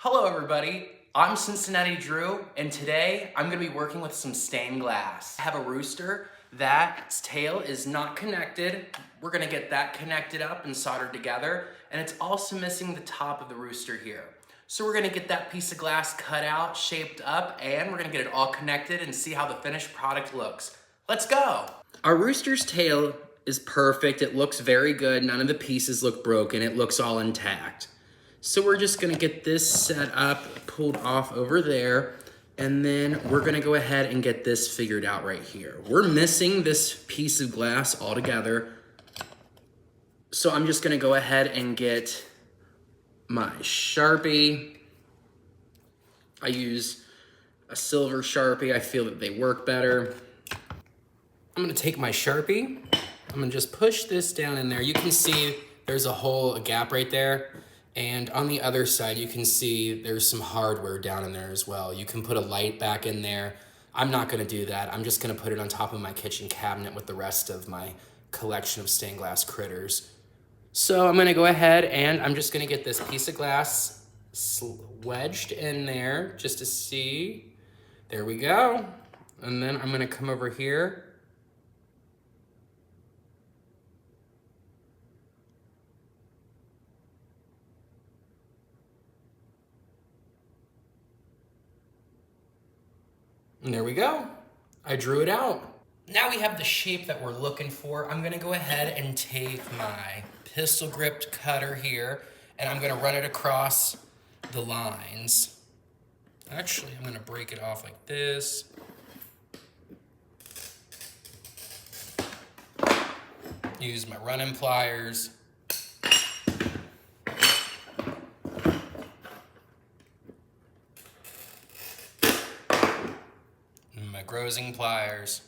Hello everybody, I'm Cincinnati Drew, and today I'm going to be working with some stained glass. I have a rooster that's tail is not connected. We're going to get that connected up and soldered together, and it's also missing the top of the rooster here. So we're going to get that piece of glass cut out, shaped up, and we're going to get it all connected and see how the finished product looks. Let's go! Our rooster's tail is perfect. It looks very good. None of the pieces look broken. It looks all intact. So we're just gonna get this set up, pulled off over there, and then we're gonna go ahead and get this figured out right here. We're missing this piece of glass altogether. So I'm just gonna go ahead and get my Sharpie. I use a silver Sharpie. I feel that they work better. I'm gonna take my Sharpie. I'm gonna just push this down in there. You can see there's a hole, a gap right there. And on the other side, you can see there's some hardware down in there as well. You can put a light back in there. I'm not gonna do that. I'm just gonna put it on top of my kitchen cabinet with the rest of my collection of stained glass critters. So I'm gonna go ahead and I'm just gonna get this piece of glass wedged in there just to see. There we go. And then I'm gonna come over here. And there we go. I drew it out. Now we have the shape that we're looking for. I'm gonna go ahead and take my pistol gripped cutter here and I'm gonna run it across the lines. Actually, I'm gonna break it off like this. Use my running pliers. Grosing pliers.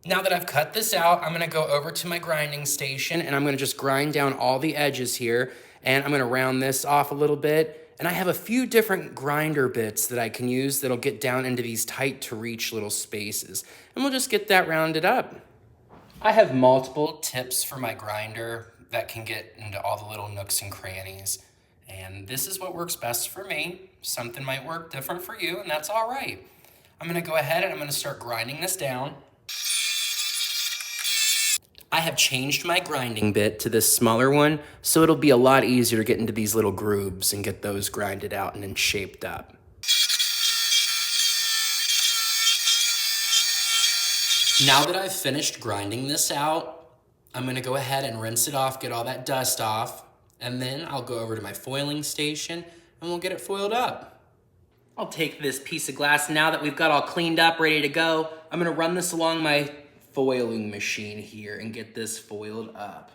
Now that I've cut this out, I'm gonna go over to my grinding station and I'm gonna just grind down all the edges here, and I'm gonna round this off a little bit. And I have a few different grinder bits that I can use that'll get down into these tight to reach little spaces. And we'll just get that rounded up. I have multiple tips for my grinder that can get into all the little nooks and crannies. And this is what works best for me. Something might work different for you, and that's all right. I'm gonna go ahead and I'm gonna start grinding this down. I have changed my grinding bit to this smaller one, so it'll be a lot easier to get into these little grooves and get those grinded out and then shaped up. Now that I've finished grinding this out, I'm gonna go ahead and rinse it off, get all that dust off. And then I'll go over to my foiling station and we'll get it foiled up. I'll take this piece of glass now that we've got all cleaned up, ready to go. I'm gonna run this along my foiling machine here and get this foiled up.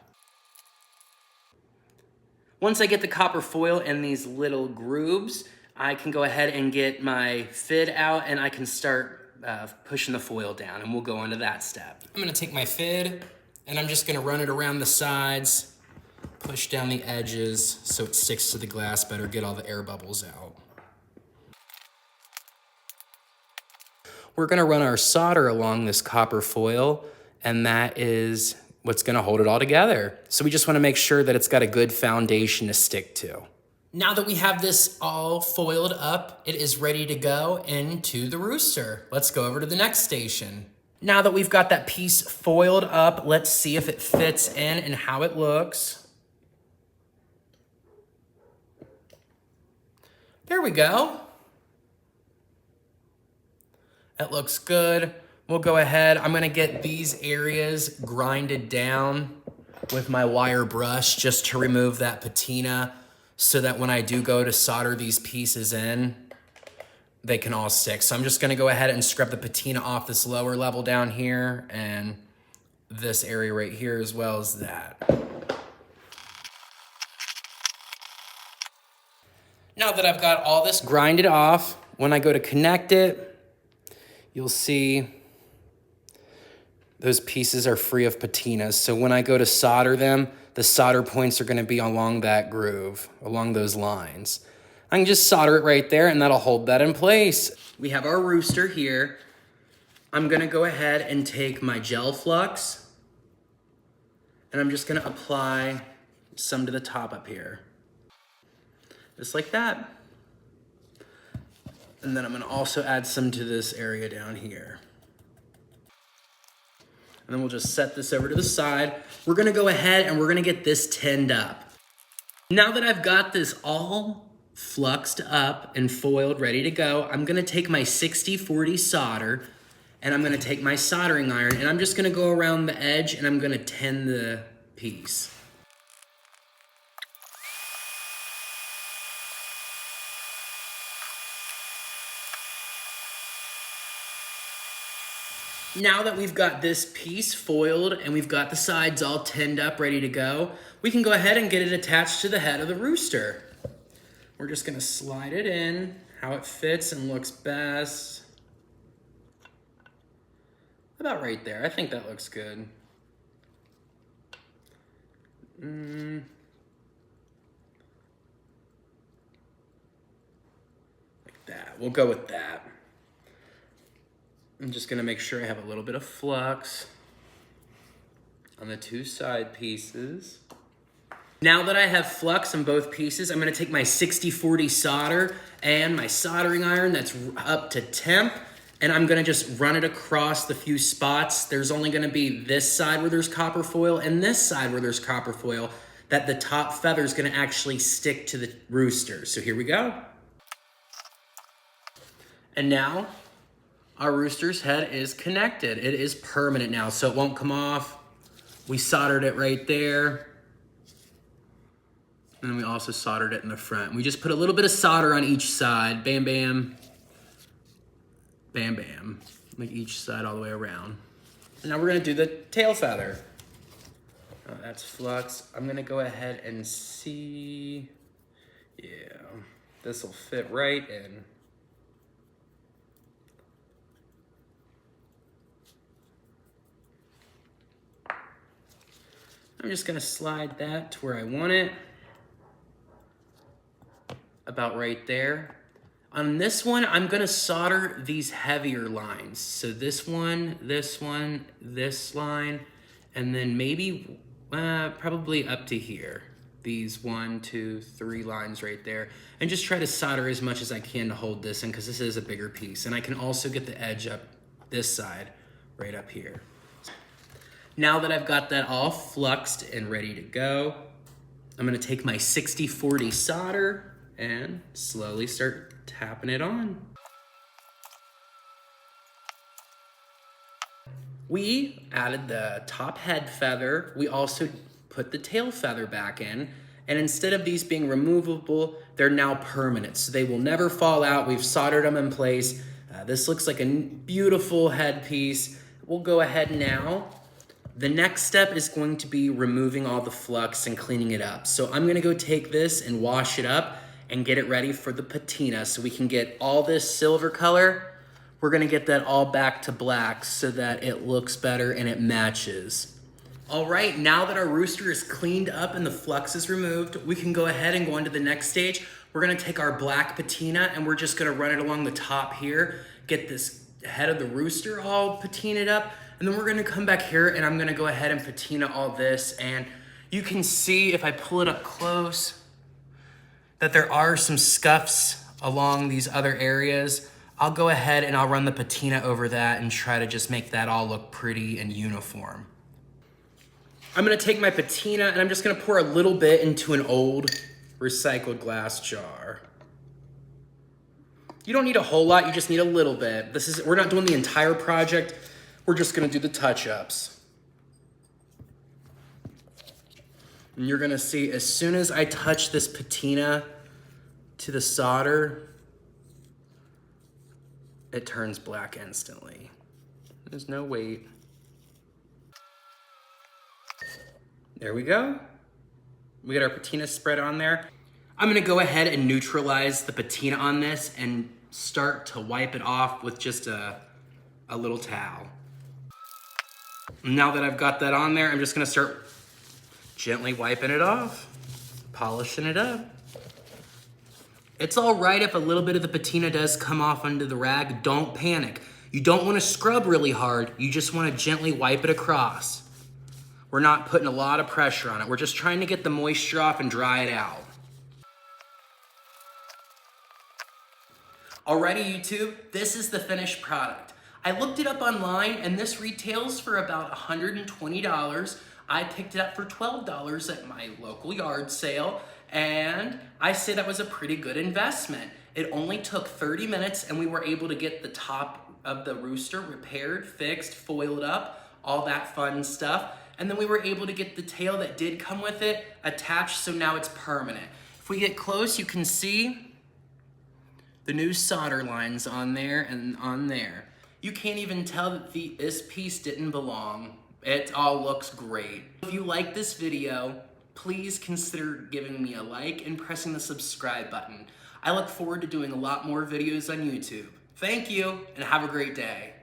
Once I get the copper foil in these little grooves, I can go ahead and get my fid out and I can start pushing the foil down, and we'll go into that step. I'm gonna take my fid and I'm just gonna run it around the sides, push down the edges so it sticks to the glass better, get all the air bubbles out. We're gonna run our solder along this copper foil, and that is what's gonna hold it all together. So we just wanna make sure that it's got a good foundation to stick to. Now that we have this all foiled up, it is ready to go into the rooster. Let's go over to the next station. Now that we've got that piece foiled up, let's see if it fits in and how it looks. There we go. That looks good. We'll go ahead. I'm gonna get these areas grinded down with my wire brush just to remove that patina so that when I do go to solder these pieces in, they can all stick. So I'm just gonna go ahead and scrub the patina off this lower level down here and this area right here as well as that. Now that I've got all this grinded off, when I go to connect it, you'll see those pieces are free of patinas. So when I go to solder them, the solder points are gonna be along that groove, along those lines. I can just solder it right there and that'll hold that in place. We have our rooster here. I'm gonna go ahead and take my gel flux and I'm just gonna apply some to the top up here. just like that. And then I'm gonna also add some to this area down here. And then we'll just set this over to the side. We're gonna go ahead and we're gonna get this tinned up. Now that I've got this all fluxed up and foiled, ready to go, I'm gonna take my 60/40 solder and I'm gonna take my soldering iron and I'm just gonna go around the edge and I'm gonna tin the piece. Now that we've got this piece foiled and we've got the sides all tinned up, ready to go, we can go ahead and get it attached to the head of the rooster. We're just gonna slide it in, how it fits and looks best. About right there, I think that looks good. Like that, we'll go with that. I'm just gonna make sure I have a little bit of flux on the two side pieces. Now that I have flux on both pieces, I'm gonna take my 60/40 solder and my soldering iron that's up to temp, and I'm gonna just run it across the few spots. There's only gonna be this side where there's copper foil and this side where there's copper foil that the top feather is gonna actually stick to the rooster. So here we go. And now, our rooster's head is connected. It is permanent now, so it won't come off. We soldered it right there. And then we also soldered it in the front. We just put a little bit of solder on each side. Bam, bam. Bam, bam. Like each side all the way around. And now we're gonna do the tail feather. Oh, that's flux. I'm gonna go ahead and see. Yeah, this will fit right in. I'm just gonna slide that to where I want it. About right there. On this one, I'm gonna solder these heavier lines. So this one, this line, and then maybe probably up to here. These 1, 2, 3 lines right there. And just try to solder as much as I can to hold this in because this is a bigger piece. And I can also get the edge up this side, right up here. Now that I've got that all fluxed and ready to go, I'm gonna take my 60/40 solder and slowly start tapping it on. We added the top head feather. We also put the tail feather back in. And instead of these being removable, they're now permanent. So they will never fall out. We've soldered them in place. This looks like a beautiful headpiece. We'll go ahead now. The next step is going to be removing all the flux and cleaning it up. So I'm gonna go take this and wash it up and get it ready for the patina so we can get all this silver color. We're gonna get that all back to black so that it looks better and it matches. All right, now that our rooster is cleaned up and the flux is removed, we can go ahead and go into the next stage. We're gonna take our black patina and we're just gonna run it along the top here, get this head of the rooster all patinaed up, and then we're gonna come back here and I'm gonna go ahead and patina all this. And you can see if I pull it up close that there are some scuffs along these other areas. I'll go ahead and I'll run the patina over that and try to just make that all look pretty and uniform. I'm gonna take my patina and I'm just gonna pour a little bit into an old recycled glass jar. You don't need a whole lot, you just need a little bit. We're not doing the entire project. We're just gonna do the touch-ups. And you're gonna see as soon as I touch this patina to the solder, it turns black instantly. There's no wait. There we go. We got our patina spread on there. I'm gonna go ahead and neutralize the patina on this and start to wipe it off with just a little towel. Now that I've got that on there, I'm just gonna start gently wiping it off, polishing it up. It's all right if a little bit of the patina does come off under the rag. Don't panic. You don't wanna scrub really hard. You just wanna gently wipe it across. We're not putting a lot of pressure on it. We're just trying to get the moisture off and dry it out. Alrighty, YouTube, this is the finished product. I looked it up online and this retails for about $120. I picked it up for $12 at my local yard sale, and I say that was a pretty good investment. It only took 30 minutes and we were able to get the top of the rooster repaired, fixed, foiled up, all that fun stuff. And then we were able to get the tail that did come with it attached, so now it's permanent. If we get close, you can see the new solder lines on there and on there. You can't even tell that this piece didn't belong. It all looks great. If you like this video, please consider giving me a like and pressing the subscribe button. I look forward to doing a lot more videos on YouTube. Thank you, and have a great day.